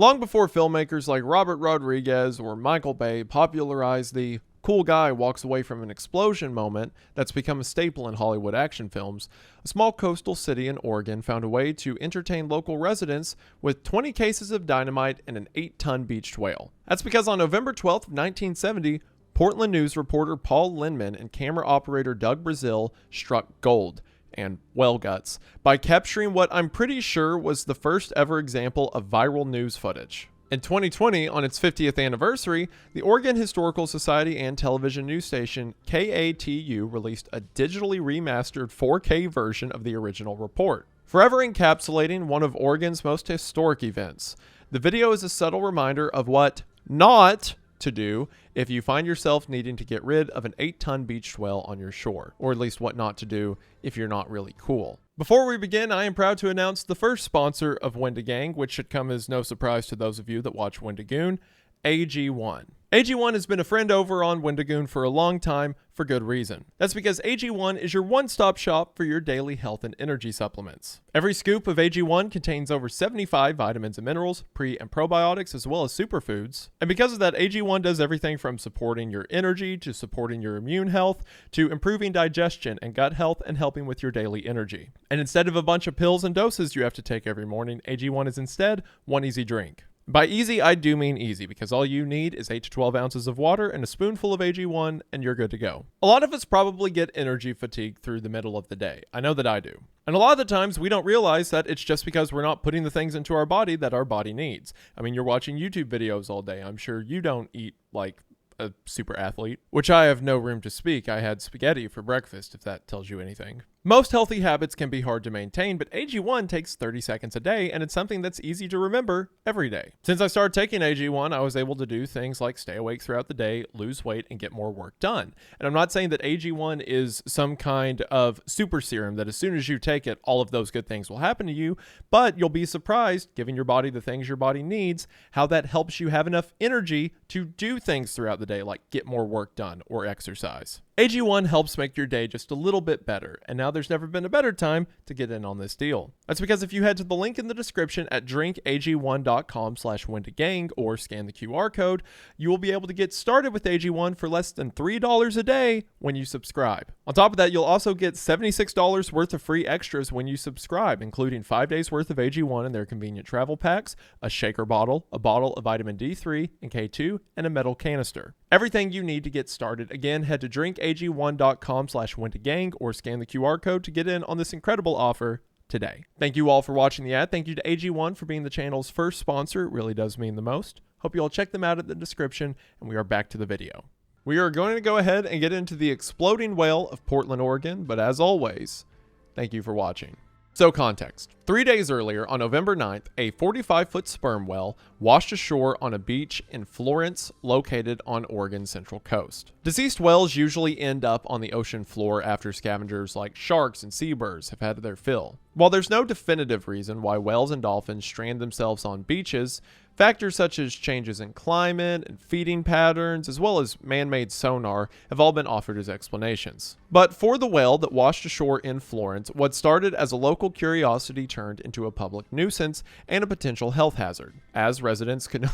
Long before filmmakers like Robert Rodriguez or Michael Bay popularized the cool guy walks away from an explosion moment that's become a staple in Hollywood action films, a small coastal city in Oregon found a way to entertain local residents with 20 cases of dynamite and an 8-ton beached whale. That's because on November 12, 1970, Portland News reporter Paul Lindman and camera operator Doug Brazil struck gold, and whale guts, by capturing what I'm pretty sure was the first ever example of viral news footage. In 2020, on its 50th anniversary, the Oregon Historical Society and television news station KATU released a digitally remastered 4K version of the original report, forever encapsulating one of Oregon's most historic events. The video is a subtle reminder of what not to do if you find yourself needing to get rid of an 8-ton beached whale on your shore, or at least what not to do if you're not really cool. Before we begin, I am proud to announce the first sponsor of Wendigang, which should come as no surprise to those of you that watch Wendigoon, AG1. AG1 has been a friend over on Wendigoon for a long time, for good reason. That's because AG1 is your one-stop shop for your daily health and energy supplements. Every scoop of AG1 contains over 75 vitamins and minerals, pre- and probiotics, as well as superfoods. And because of that, AG1 does everything from supporting your energy, to supporting your immune health, to improving digestion and gut health, and helping with your daily energy. And instead of a bunch of pills and doses you have to take every morning, AG1 is instead one easy drink. By easy, I do mean easy, because all you need is 8 to 12 ounces of water and a spoonful of AG1, and you're good to go. A lot of us probably get energy fatigue through the middle of the day. I know that I do. And a lot of the times we don't realize that it's just because we're not putting the things into our body that our body needs. I mean, you're watching YouTube videos all day. I'm sure you don't eat like a super athlete, which I have no room to speak. I had spaghetti for breakfast, if that tells you anything. Most healthy habits can be hard to maintain, but AG1 takes 30 seconds a day, and it's something that's easy to remember every day. Since I started taking AG1, I was able to do things like stay awake throughout the day, lose weight, and get more work done. And I'm not saying that AG1 is some kind of super serum that as soon as you take it, all of those good things will happen to you, but you'll be surprised, giving your body the things your body needs, how that helps you have enough energy to do things throughout the day, like get more work done or exercise. AG1 helps make your day just a little bit better, and now there's never been a better time to get in on this deal. That's because if you head to the link in the description at drinkag1.com/Wendigang or scan the QR code, you will be able to get started with AG1 for less than $3 a day when you subscribe. On top of that, you'll also get $76 worth of free extras when you subscribe, including 5 days worth of AG1 in their convenient travel packs, a shaker bottle, a bottle of vitamin D3 and K2, and a metal canister. Everything you need to get started. Again, head to drinkag1.com/Wendigang or scan the QR code to get in on this incredible offer today. Thank you all for watching the ad. Thank you to AG1 for being the channel's first sponsor. It really does mean the most. Hope you all check them out in the description, and we are back to the video. We are going to go ahead and get into the exploding whale of Portland, Oregon, but as always, thank you for watching. So context. 3 days earlier, on November 9th, a 45-foot sperm whale washed ashore on a beach in Florence, located on Oregon's central coast. Deceased whales usually end up on the ocean floor after scavengers like sharks and seabirds have had their fill. While there's no definitive reason why whales and dolphins strand themselves on beaches, factors such as changes in climate and feeding patterns, as well as man-made sonar, have all been offered as explanations. But for the whale that washed ashore in Florence, what started as a local curiosity turned into a public nuisance and a potential health hazard. As residents could...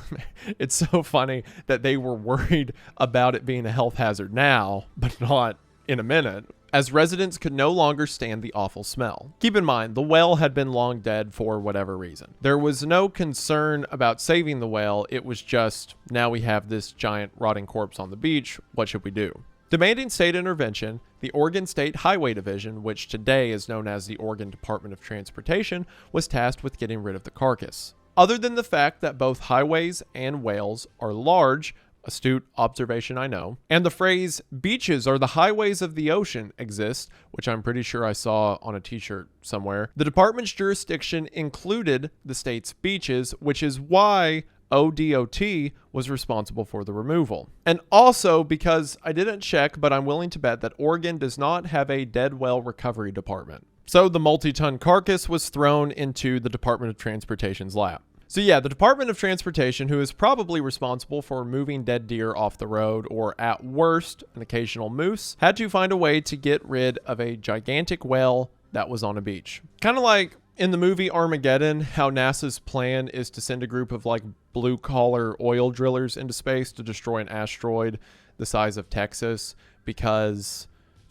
It's so funny that they were worried about it being a health hazard now, but not in a minute, as residents could no longer stand the awful smell. Keep in mind, the whale had been long dead for whatever reason. There was no concern about saving the whale, it was just, now we have this giant rotting corpse on the beach, what should we do? Demanding state intervention, the Oregon State Highway Division, which today is known as the Oregon Department of Transportation, was tasked with getting rid of the carcass. Other than the fact that both highways and whales are large, astute observation I know, and the phrase beaches are the highways of the ocean exists, which I'm pretty sure I saw on a t-shirt somewhere, the department's jurisdiction included the state's beaches, which is why ODOT was responsible for the removal. And also because I didn't check, but I'm willing to bet that Oregon does not have a dead whale recovery department. So the multi-ton carcass was thrown into the Department of Transportation's lap. So yeah, the Department of Transportation, who is probably responsible for moving dead deer off the road, or at worst, an occasional moose, had to find a way to get rid of a gigantic whale that was on a beach. Kind of like in the movie Armageddon, how NASA's plan is to send a group of like blue collar oil drillers into space to destroy an asteroid the size of Texas, because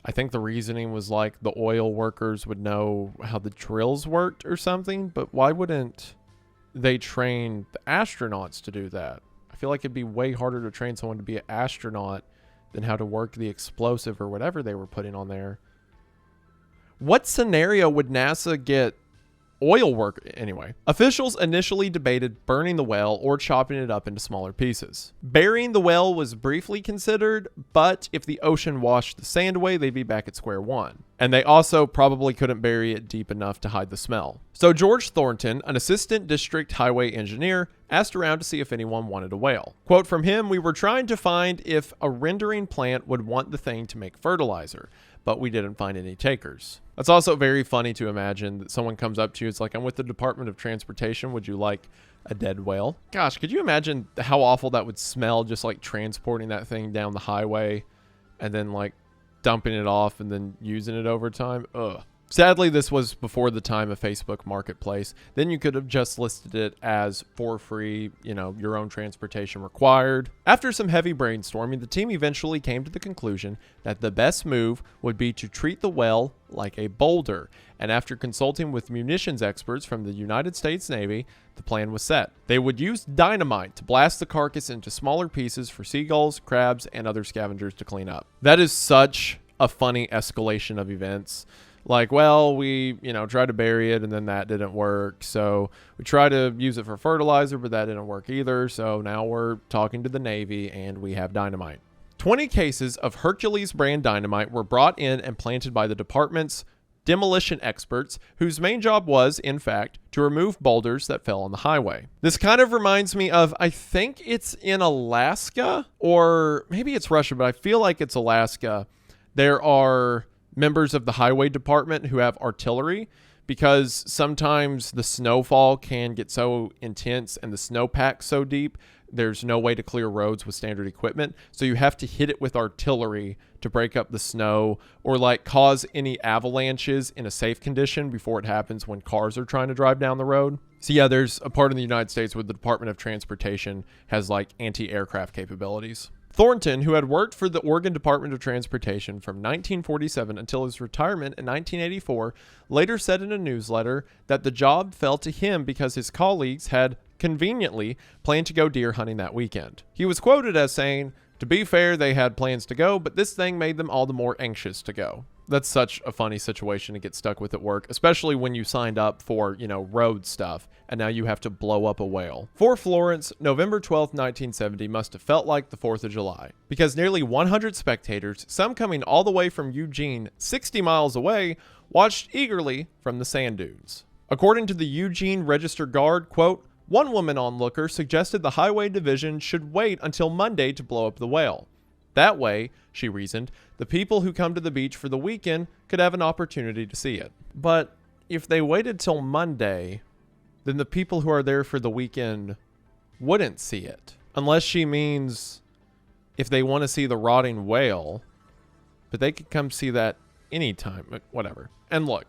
I think the reasoning was like the oil workers would know how the drills worked or something. But why wouldn't they train the astronauts to do that? I feel like it'd be way harder to train someone to be an astronaut than how to work the explosive or whatever they were putting on there. What scenario would NASA get oil work? Anyway, officials initially debated burning the well or chopping it up into smaller pieces. Burying the well was briefly considered, but if the ocean washed the sand away, they'd be back at square one. And they also probably couldn't bury it deep enough to hide the smell. So George Thornton, an assistant district highway engineer, asked around to see if anyone wanted a whale. Quote from him, "We were trying to find if a rendering plant would want the thing to make fertilizer, but we didn't find any takers." It's also very funny to imagine that someone comes up to you, it's like, "I'm with the Department of Transportation, would you like a dead whale?" Gosh, could you imagine how awful that would smell, just like transporting that thing down the highway and then like dumping it off and then using it over time? Ugh. Sadly, this was before the time of Facebook Marketplace. Then you could have just listed it as for free, your own transportation required. After some heavy brainstorming, the team eventually came to the conclusion that the best move would be to treat the well like a boulder. And after consulting with munitions experts from the United States Navy, the plan was set. They would use dynamite to blast the carcass into smaller pieces for seagulls, crabs, and other scavengers to clean up. That is such a funny escalation of events. Like, well, we, tried to bury it and then that didn't work. So we tried to use it for fertilizer, but that didn't work either. So now we're talking to the Navy and we have dynamite. 20 cases of Hercules brand dynamite were brought in and planted by the department's demolition experts, whose main job was, in fact, to remove boulders that fell on the highway. This kind of reminds me of, I think it's in Alaska, or maybe it's Russia, but I feel like it's Alaska. There are members of the highway department who have artillery, because sometimes the snowfall can get so intense and the snowpack so deep, there's no way to clear roads with standard equipment. So you have to hit it with artillery to break up the snow, or like cause any avalanches in a safe condition before it happens when cars are trying to drive down the road. So yeah, there's a part in the United States where the Department of Transportation has like anti-aircraft capabilities. Thornton, who had worked for the Oregon Department of Transportation from 1947 until his retirement in 1984, later said in a newsletter that the job fell to him because his colleagues had conveniently planned to go deer hunting that weekend. He was quoted as saying, "To be fair, they had plans to go, but this thing made them all the more anxious to go." That's such a funny situation to get stuck with at work, especially when you signed up for, road stuff, and now you have to blow up a whale. For Florence, November 12th, 1970 must have felt like the 4th of July, because nearly 100 spectators, some coming all the way from Eugene, 60 miles away, watched eagerly from the sand dunes. According to the Eugene Register Guard, quote, "One woman onlooker suggested the highway division should wait until Monday to blow up the whale. That way," she reasoned, "the people who come to the beach for the weekend could have an opportunity to see it." But if they waited till Monday, then the people who are there for the weekend wouldn't see it. Unless she means if they want to see the rotting whale, but they could come see that anytime, whatever. And look,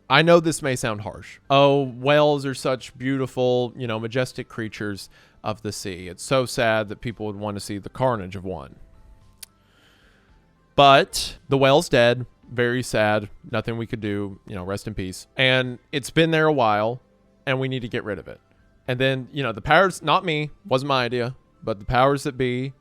I know this may sound harsh. Oh, whales are such beautiful, majestic creatures of the sea. It's so sad that people would want to see the carnage of one. But the whale's dead. Very sad. Nothing we could do. Rest in peace. And it's been there a while, and we need to get rid of it. And then, the powers, not me, wasn't my idea, but the powers that be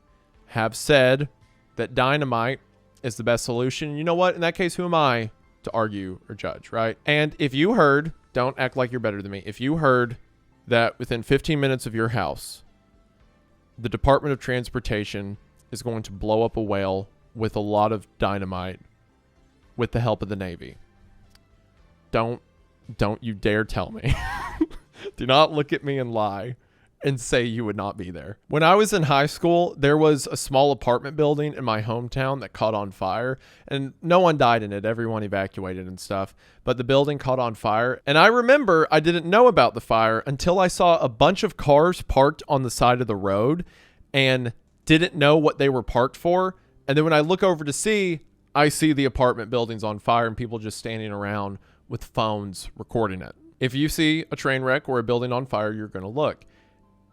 have said that dynamite is the best solution. You know what? In that case, who am I to argue or judge, right? And if you heard, don't act like you're better than me. If you heard that within 15 minutes of your house, the Department of Transportation is going to blow up a whale with a lot of dynamite with the help of the Navy, don't you dare tell me. Do not look at me and lie and say you would not be there. When I was in high school, there was a small apartment building in my hometown that caught on fire, and no one died in it. Everyone evacuated and stuff, but the building caught on fire. And I remember I didn't know about the fire until I saw a bunch of cars parked on the side of the road and didn't know what they were parked for. And then when I look over to see, I see the apartment buildings on fire and people just standing around with phones recording it. If you see a train wreck or a building on fire, you're going to look.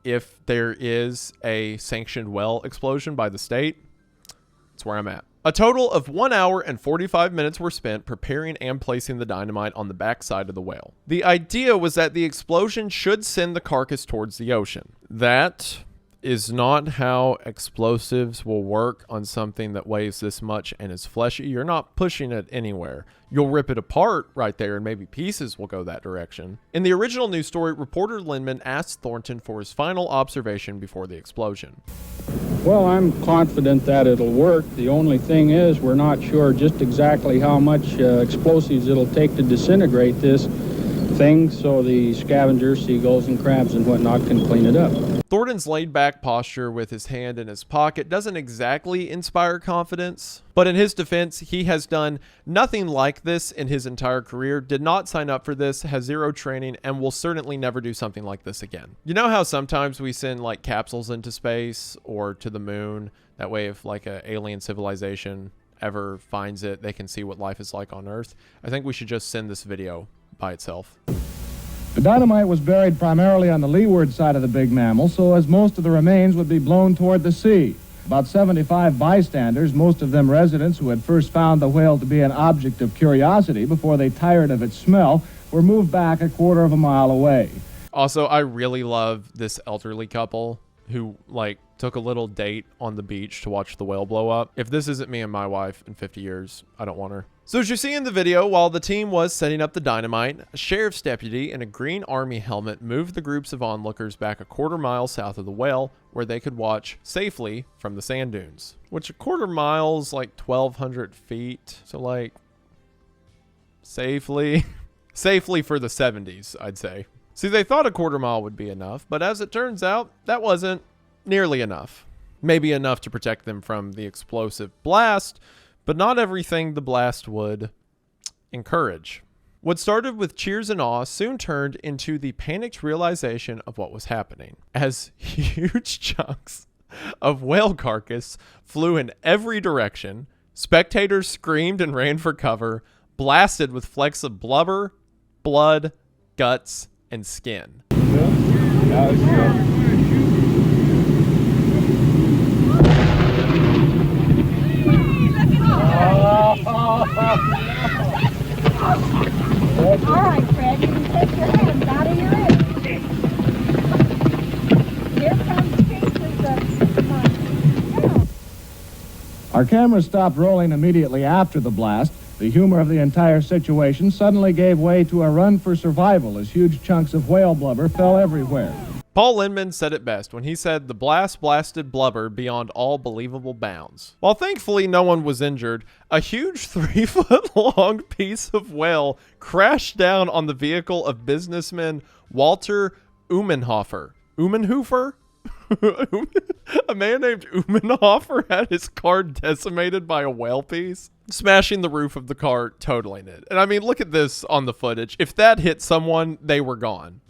If there is a sanctioned well explosion by the state, that's where I'm at. A total of 1 hour and 45 minutes were spent preparing and placing the dynamite on the backside of the whale. The idea was that the explosion should send the carcass towards the ocean. That is not how explosives will work on something that weighs this much and is fleshy. You're not pushing it anywhere. You'll rip it apart right there and maybe pieces will go that direction. In the original news story, reporter Lindman asked Thornton for his final observation before the explosion. Well, I'm confident that it'll work. The only thing is we're not sure just exactly how much explosives it'll take to disintegrate this thing, so the scavengers, seagulls and crabs and whatnot can clean it up. Thornton's laid-back posture with his hand in his pocket doesn't exactly inspire confidence, but in his defense, he has done nothing like this in his entire career, did not sign up for this, has zero training, and will certainly never do something like this again. You know how sometimes we send like capsules into space or to the moon? That way if like an alien civilization ever finds it, they can see what life is like on Earth. I think we should just send this video by itself. The dynamite was buried primarily on the leeward side of the big mammal, so as most of the remains would be blown toward the sea. About 75 bystanders, most of them residents who had first found the whale to be an object of curiosity before they tired of its smell, were moved back a quarter of a mile away. Also, I really love this elderly couple who like took a little date on the beach to watch the whale blow up. If this isn't me and my wife in 50 years, I don't want her. So as you see in the video, while the team was setting up the dynamite, a sheriff's deputy in a green army helmet moved the groups of onlookers back a quarter mile south of the whale where they could watch safely from the sand dunes, which a quarter mile's like 1,200 feet. So like safely for the 70s, I'd say. See, they thought a quarter mile would be enough, but as it turns out, that wasn't nearly enough. Maybe enough to protect them from the explosive blast, but not everything the blast would encourage. What started with cheers and awe soon turned into the panicked realization of what was happening, as huge chunks of whale carcass flew in every direction. Spectators screamed and ran for cover, blasted with flecks of blubber, blood, guts, and skin. All right, Fred, you can take your hands out of your ears. Here comes pieces of mine. Our cameras stopped rolling immediately after the blast. The humor of the entire situation suddenly gave way to a run for survival as huge chunks of whale blubber fell everywhere. Paul Lindman said it best when he said the blast blasted blubber beyond all believable bounds. While thankfully no one was injured, a huge 3-foot-long piece of whale crashed down on the vehicle of businessman Walter Umenhofer. Umenhofer? A man named Umenhofer had his car decimated by a whale piece, smashing the roof of the car, totaling it. And I mean, look at this on the footage. If that hit someone, they were gone.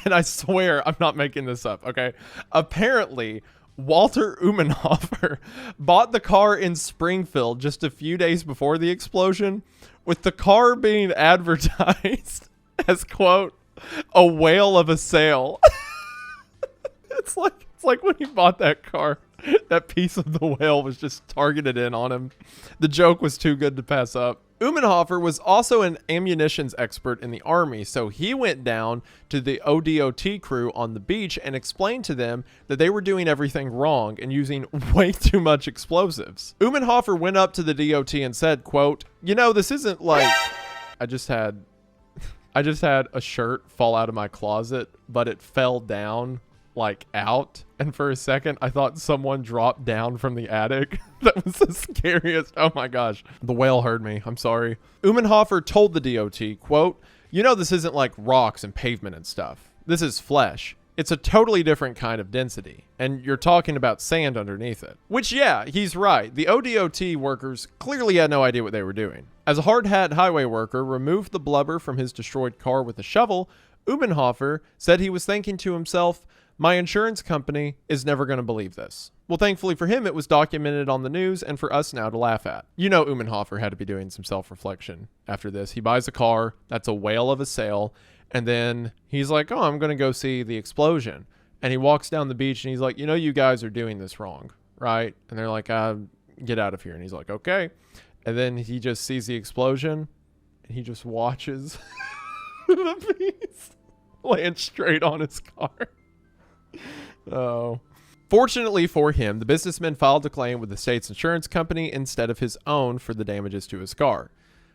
And I swear I'm not making this up, okay? Apparently, Walter Umenhofer bought the car in Springfield just a few days before the explosion, with the car being advertised as, quote, a whale of a sale. It's like when he bought that car, that piece of the whale was just targeted in on him. The joke was too good to pass up. Umenhofer was also an ammunitions expert in the Army, so he went down to the ODOT crew on the beach and explained to them that they were doing everything wrong and using way too much explosives. Umenhofer went up to the DOT and said, quote, you know, this isn't like, I just had a shirt fall out of my closet, but it fell down like out, and for a second I thought someone dropped down from the attic. That was the scariest. Oh my gosh, the whale heard me. I'm sorry. Umenhofer told the DOT, quote, you know, this isn't like rocks and pavement and stuff. This is flesh. It's a totally different kind of density, and you're talking about sand underneath it. Which, yeah, he's right. The ODOT workers clearly had no idea what they were doing. As a hard-hat highway worker removed the blubber from his destroyed car with a shovel, Umenhofer said he was thinking to himself, My insurance company is never going to believe this. Well, thankfully for him, it was documented on the news and for us now to laugh at. You know, Umenhofer had to be doing some self-reflection after this. He buys a car. That's a whale of a sale. And then he's like, oh, I'm going to go see the explosion. And he walks down the beach and he's like, you know, you guys are doing this wrong, right? And they're like, get out of here. And he's like, okay. And then he just sees the explosion and he just watches the piece land straight on his car. Oh. Fortunately for him, the businessman filed a claim with the state's insurance company instead of his own for the damages to his car.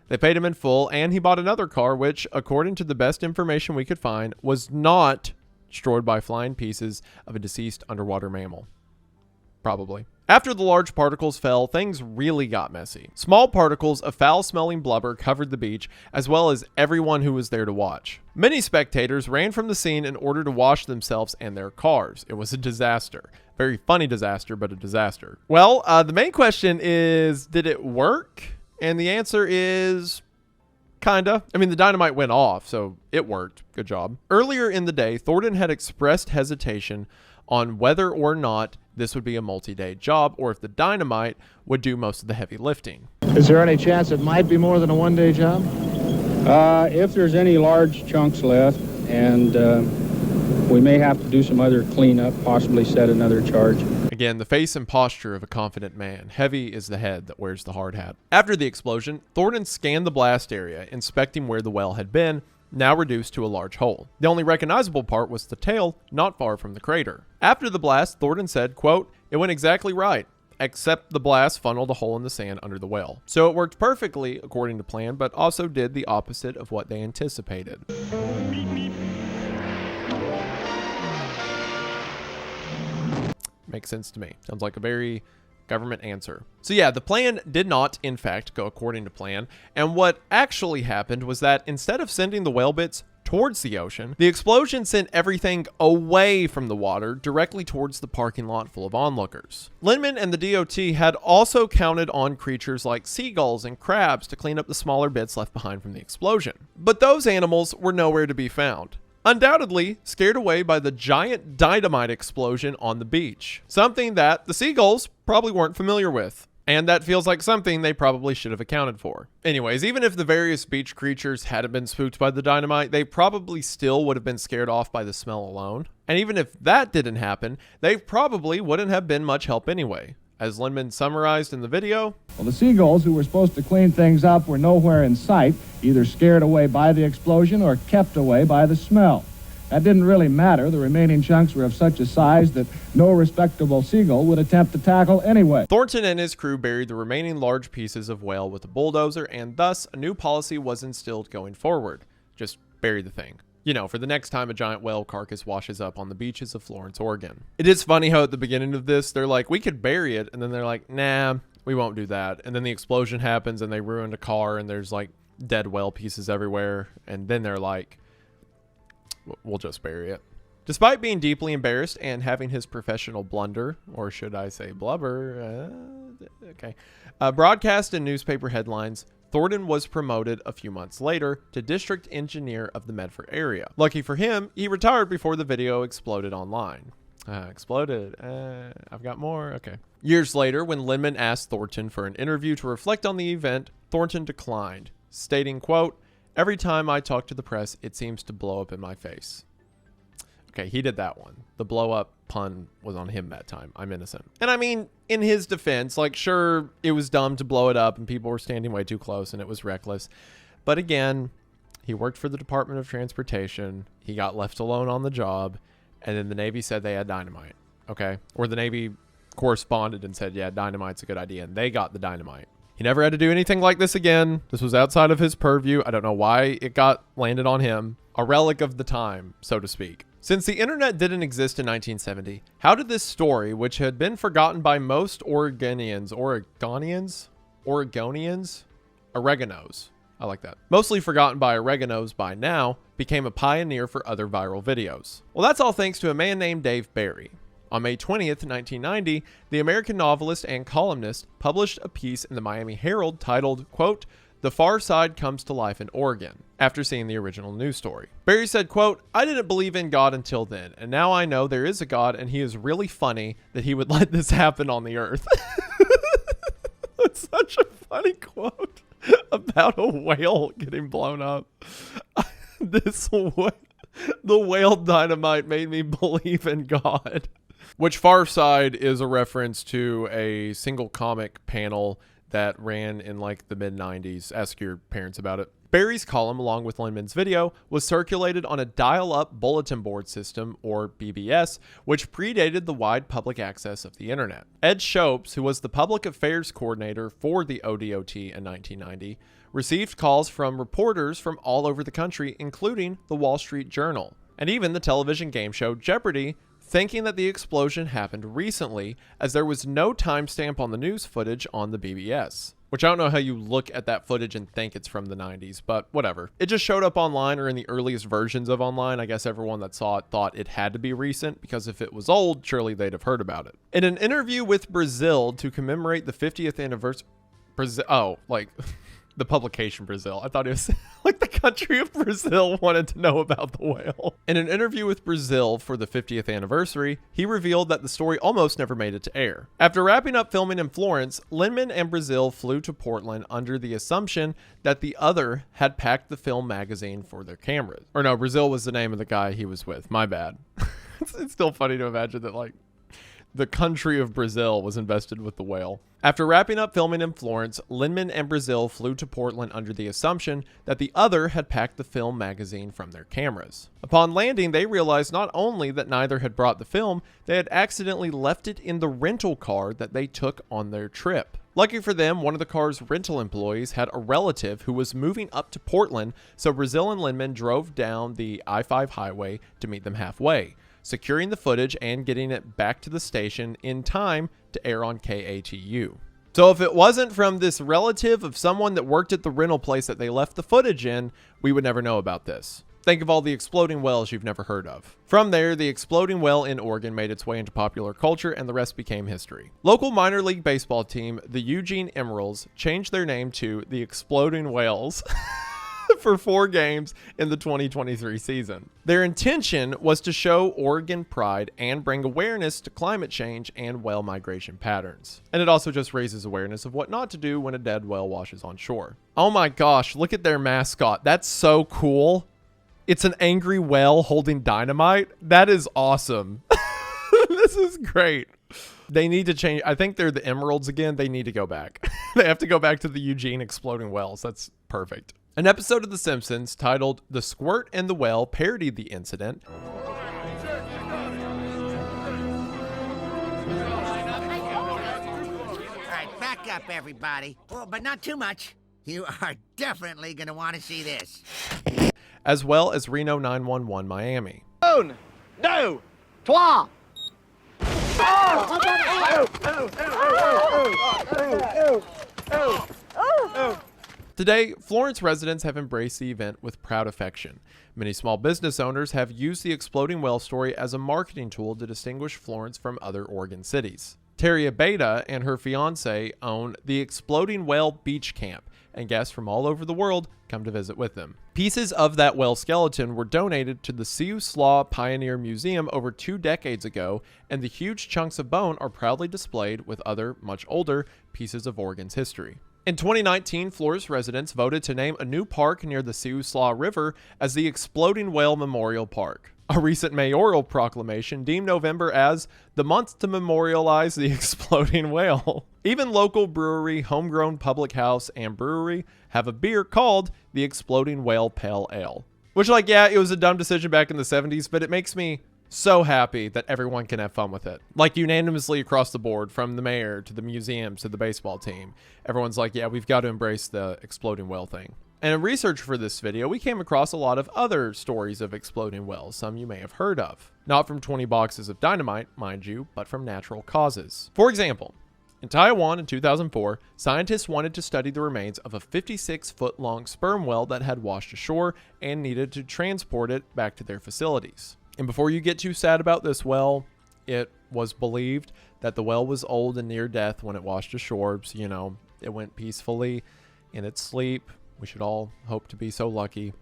They paid him in full, and he bought another car, which, according to the best information we could find, was not destroyed by flying pieces of a deceased underwater mammal. Probably. After the large particles fell, things really got messy. Small particles of foul-smelling blubber covered the beach, as well as everyone who was there to watch. Many spectators ran from the scene in order to wash themselves and their cars. It was a disaster. Very funny disaster, but a disaster. Well, the main question is, did it work? And the answer is kinda. I mean, the dynamite went off, so it worked. Good job. Earlier in the day, Thornton had expressed hesitation on whether or not this would be a multi-day job or if the dynamite would do most of the heavy lifting. Is there any chance it might be more than a one-day job? If there's any large chunks left, and we may have to do some other cleanup, possibly set another charge. Again, the face and posture of a confident man. Heavy is the head that wears the hard hat. After the explosion, Thornton scanned the blast area, inspecting where the well had been, now reduced to a large hole. The only recognizable part was the tail, not far from the crater. After the blast, Thornton said, quote, "It went exactly right, except the blast funneled a hole in the sand under the well. So it worked perfectly according to plan, but also did the opposite of what they anticipated." Makes sense to me. Sounds like a very government answer. So yeah, the plan did not, in fact, go according to plan. And what actually happened was that instead of sending the whale bits towards the ocean, the explosion sent everything away from the water directly towards the parking lot full of onlookers. Lindman and the DOT had also counted on creatures like seagulls and crabs to clean up the smaller bits left behind from the explosion. But those animals were nowhere to be found. Undoubtedly scared away by the giant dynamite explosion on the beach. Something that the seagulls probably weren't familiar with. And that feels like something they probably should have accounted for. Anyways, even if the various beach creatures hadn't been spooked by the dynamite, they probably still would have been scared off by the smell alone. And even if that didn't happen, they probably wouldn't have been much help anyway. As Lindman summarized in the video, Well, the seagulls who were supposed to clean things up were nowhere in sight, either scared away by the explosion or kept away by the smell. That didn't really matter. The remaining chunks were of such a size that no respectable seagull would attempt to tackle anyway. Thornton and his crew buried the remaining large pieces of whale with a bulldozer, and thus a new policy was instilled going forward. Just bury the thing. You know, for the next time a giant whale carcass washes up on the beaches of Florence, Oregon. It is funny how at the beginning of this, they're like, we could bury it. And then they're like, nah, we won't do that. And then the explosion happens and they ruined a car and there's like dead whale pieces everywhere. And then they're like, we'll just bury it. Despite being deeply embarrassed and having his professional blunder, or should I say blubber, broadcast in newspaper headlines, Thornton was promoted a few months later to district engineer of the Medford area. Lucky for him, he retired before the video exploded online. I've got more. Okay. Years later, when Lindman asked Thornton for an interview to reflect on the event, Thornton declined, stating, quote, "Every time I talk to the press, it seems to blow up in my face." Okay, he did that one. The blow up pun was on him that time. I'm innocent. And I mean, in his defense, like, sure, it was dumb to blow it up and people were standing way too close and it was reckless. But again, he worked for the Department of Transportation. He got left alone on the job. And then the Navy said they had dynamite. Okay. Or the Navy corresponded and said, yeah, dynamite's a good idea. And they got the dynamite. He never had to do anything like this again. This was outside of his purview. I don't know why it got landed on him. A relic of the time, so to speak. Since the internet didn't exist in 1970, how did this story, which had been forgotten by most Oregonians, Oregonos, I like that, mostly forgotten by Oregonos by now, became a pioneer for other viral videos? Well, that's all thanks to a man named Dave Barry. On May 20th, 1990, the American novelist and columnist published a piece in the Miami Herald titled, quote, "The Far Side Comes to Life in Oregon." after seeing the original news story. Barry said, quote, "I didn't believe in God until then, and now I know there is a God, and he is really funny that he would let this happen on the earth." That's such a funny quote about a whale getting blown up. The whale dynamite made me believe in God. Which Far Side is a reference to a single comic panel that ran in like the mid-90s. Ask your parents about it. Barry's column, along with Lindman's video, was circulated on a dial-up bulletin board system, or BBS, which predated the wide public access of the internet. Ed Shopes, who was the public affairs coordinator for the ODOT in 1990, received calls from reporters from all over the country, including the Wall Street Journal, and even the television game show Jeopardy, thinking that the explosion happened recently, as there was no timestamp on the news footage on the BBS. Which I don't know how you look at that footage and think it's from the 90s, but whatever. It just showed up online, or in the earliest versions of online. I guess everyone that saw it thought it had to be recent, because if it was old, surely they'd have heard about it. In an interview with Brazil to commemorate the 50th anniversary... the publication Brazil. I thought it was like the country of Brazil wanted to know about the whale. In an interview with Brazil for the 50th anniversary, he revealed that the story almost never made it to air. After wrapping up filming in Florence, Lindman and Brazil flew to Portland under the assumption that the other had packed the film magazine for their cameras. Or no, Brazil was the name of the guy he was with. My bad. It's still funny to imagine that like the country of Brazil was invested with the whale. After wrapping up filming in Florence, Lindman and Brazil flew to Portland under the assumption that the other had packed the film magazine from their cameras. Upon landing, they realized not only that neither had brought the film, they had accidentally left it in the rental car that they took on their trip. Lucky for them, one of the car's rental employees had a relative who was moving up to Portland, so Brazil and Lindman drove down the I-5 highway to meet them halfway, securing the footage and getting it back to the station in time to air on KATU. So if it wasn't from this relative of someone that worked at the rental place that they left the footage in, we would never know about this. Think of all the exploding wells you've never heard of. From there, the exploding well in Oregon made its way into popular culture, and the rest became history. Local minor league baseball team, the Eugene Emeralds, changed their name to the Exploding Whales for 4 games in the 2023 season. Their intention was to show Oregon pride and bring awareness to climate change and whale migration patterns. And it also just raises awareness of what not to do when a dead whale washes on shore. Oh my gosh, look at their mascot. That's so cool. It's an angry whale holding dynamite. That is awesome. This is great. They need to change. I think they're the Emeralds again. They need to go back. They have to go back to the Eugene Exploding Whales. That's perfect. An episode of The Simpsons titled The Squirt and the Whale parodied the incident. All right, back up, everybody. Oh, but not too much. You are definitely going to want to see this. As well as Reno 911 Miami. Un, deux, trois. Today, Florence residents have embraced the event with proud affection. Many small business owners have used the exploding whale story as a marketing tool to distinguish Florence from other Oregon cities. Terry Abeda and her fiance own the Exploding Whale Beach Camp, and guests from all over the world come to visit with them. Pieces of that whale skeleton were donated to the Siuslaw Pioneer Museum over 2 decades ago, and the huge chunks of bone are proudly displayed with other, much older, pieces of Oregon's history. In 2019, Florence residents voted to name a new park near the Siuslaw River as the Exploding Whale Memorial Park. A recent mayoral proclamation deemed November as the month to memorialize the exploding whale. Even local brewery Homegrown Public House and Brewery have a beer called the Exploding Whale Pale Ale. Which, like, yeah, it was a dumb decision back in the 70s, but it makes me so happy that everyone can have fun with it. Like, unanimously across the board, from the mayor to the museums to the baseball team. Everyone's like, yeah, we've got to embrace the exploding whale thing. And in research for this video, we came across a lot of other stories of exploding whales, some you may have heard of. Not from 20 boxes of dynamite, mind you, but from natural causes. For example, in Taiwan in 2004, scientists wanted to study the remains of a 56-foot-long sperm whale that had washed ashore and needed to transport it back to their facilities. And before you get too sad about this whale, it was believed that the whale was old and near death when it washed ashore, so, you know, it went peacefully in its sleep. We should all hope to be so lucky.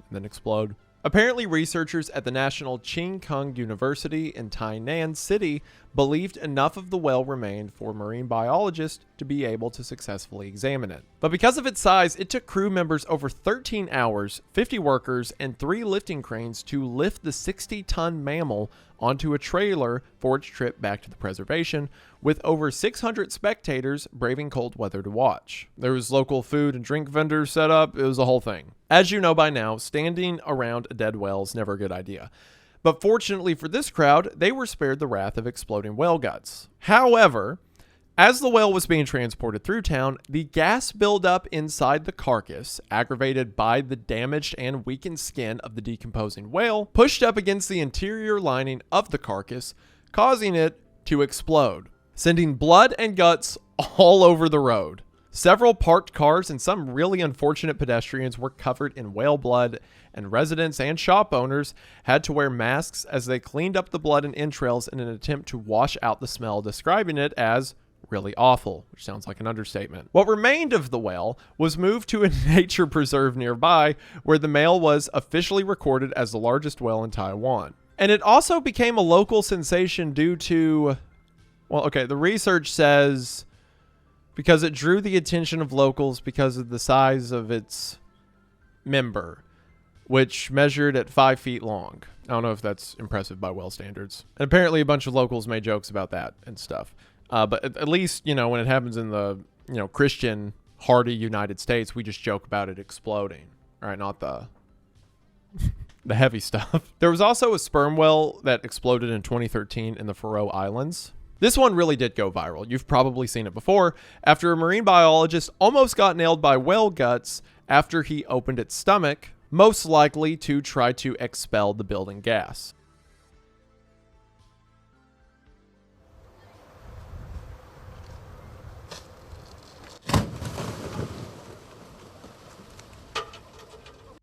and then explode. Apparently, researchers at the National Ching Kung University in Tainan City believed enough of the whale remained for marine biologists to be able to successfully examine it. But because of its size, it took crew members over 13 hours, 50 workers, and 3 lifting cranes to lift the 60-ton mammal onto a trailer for its trip back to the preservation, with over 600 spectators braving cold weather to watch. There was local food and drink vendors set up. It was a whole thing. As you know by now, standing around a dead whale is never a good idea. But fortunately for this crowd, they were spared the wrath of exploding whale guts. However, as the whale was being transported through town, the gas buildup inside the carcass, aggravated by the damaged and weakened skin of the decomposing whale, pushed up against the interior lining of the carcass, causing it to explode, sending blood and guts all over the road. Several parked cars and some really unfortunate pedestrians were covered in whale blood, and residents and shop owners had to wear masks as they cleaned up the blood and entrails in an attempt to wash out the smell, describing it as really awful, which sounds like an understatement. What remained of the whale was moved to a nature preserve nearby, where the male was officially recorded as the largest whale in Taiwan. And it also became a local sensation due to, well, okay, the research says because it drew the attention of locals because of the size of its member, which measured at 5 feet long. I don't know if that's impressive by whale standards. And apparently a bunch of locals made jokes about that and stuff. But at least, you know, when it happens in the, you know, Christian, hardy United States, we just joke about it exploding. All right, not the the heavy stuff. There was also a sperm whale that exploded in 2013 in the Faroe Islands. This one really did go viral. You've probably seen it before, after a marine biologist almost got nailed by whale guts after he opened its stomach, most likely to try to expel the building gas.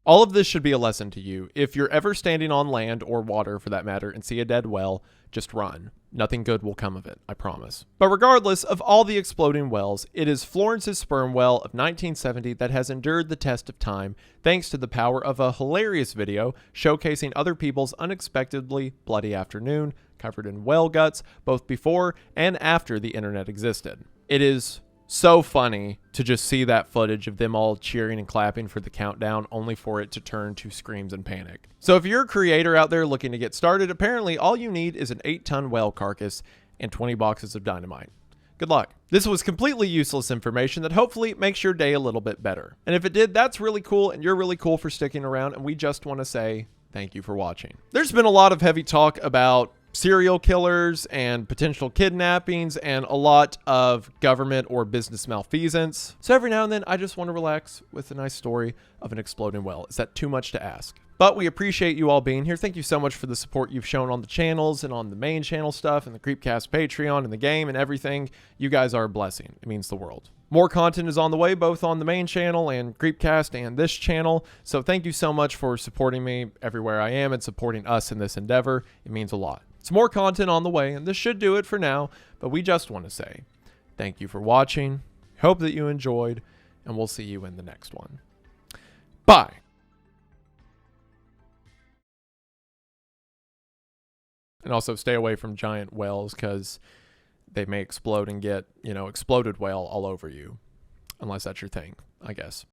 All of this should be a lesson to you. If you're ever standing on land, or water for that matter, and see a dead whale, just run. Nothing good will come of it, I promise. But regardless of all the exploding whales, it is Florence's sperm whale of 1970 that has endured the test of time, thanks to the power of a hilarious video showcasing other people's unexpectedly bloody afternoon, covered in whale guts, both before and after the internet existed. It is so funny to just see that footage of them all cheering and clapping for the countdown, only for it to turn to screams and panic. So if you're a creator out there looking to get started, apparently all you need is an 8-ton whale carcass and 20 boxes of dynamite. Good luck. This was completely useless information that hopefully makes your day a little bit better. And if it did, that's really cool, and you're really cool for sticking around, and we just want to say thank you for watching. There's been a lot of heavy talk about serial killers and potential kidnappings and a lot of government or business malfeasance. So every now and then, I just want to relax with a nice story of an exploding whale. Is that too much to ask? But we appreciate you all being here. Thank you so much for the support you've shown on the channels and on the main channel stuff and the Creepcast Patreon and the game and everything. You guys are a blessing. It means the world. More content is on the way, both on the main channel and Creepcast and this channel. So thank you so much for supporting me everywhere I am and supporting us in this endeavor. It means a lot. Some more content on the way, and this should do it for now, but we just want to say thank you for watching. Hope that you enjoyed, and we'll see you in the next one. Bye. And also stay away from giant whales, because they may explode and get, you know, exploded whale all over you. Unless that's your thing, I guess.